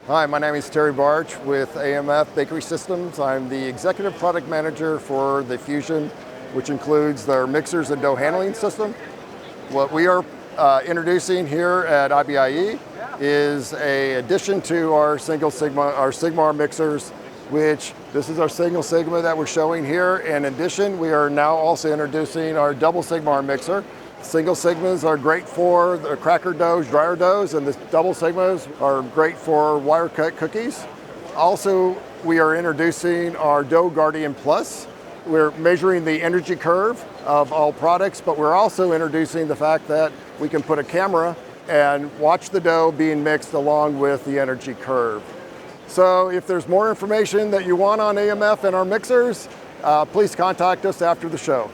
Hi, my name is Terry Bartsch with AMF Bakery Systems. I'm the Executive Product Manager for the Fusion, which includes their mixers and dough handling system. What we are introducing here at IBIE is an addition to our Sigma mixers, which this is our single Sigma that we're showing here. In addition, we are now also introducing our double Sigma mixer. Single Sigmas are great for the cracker doughs, dryer doughs, and the double Sigmas are great for wire cut cookies. Also, we are introducing our Dough Guardian Plus. We're measuring the energy curve of all products, but we're also introducing the fact that we can put a camera and watch the dough being mixed along with the energy curve. So if there's more information that you want on AMF and our mixers, please contact us after the show.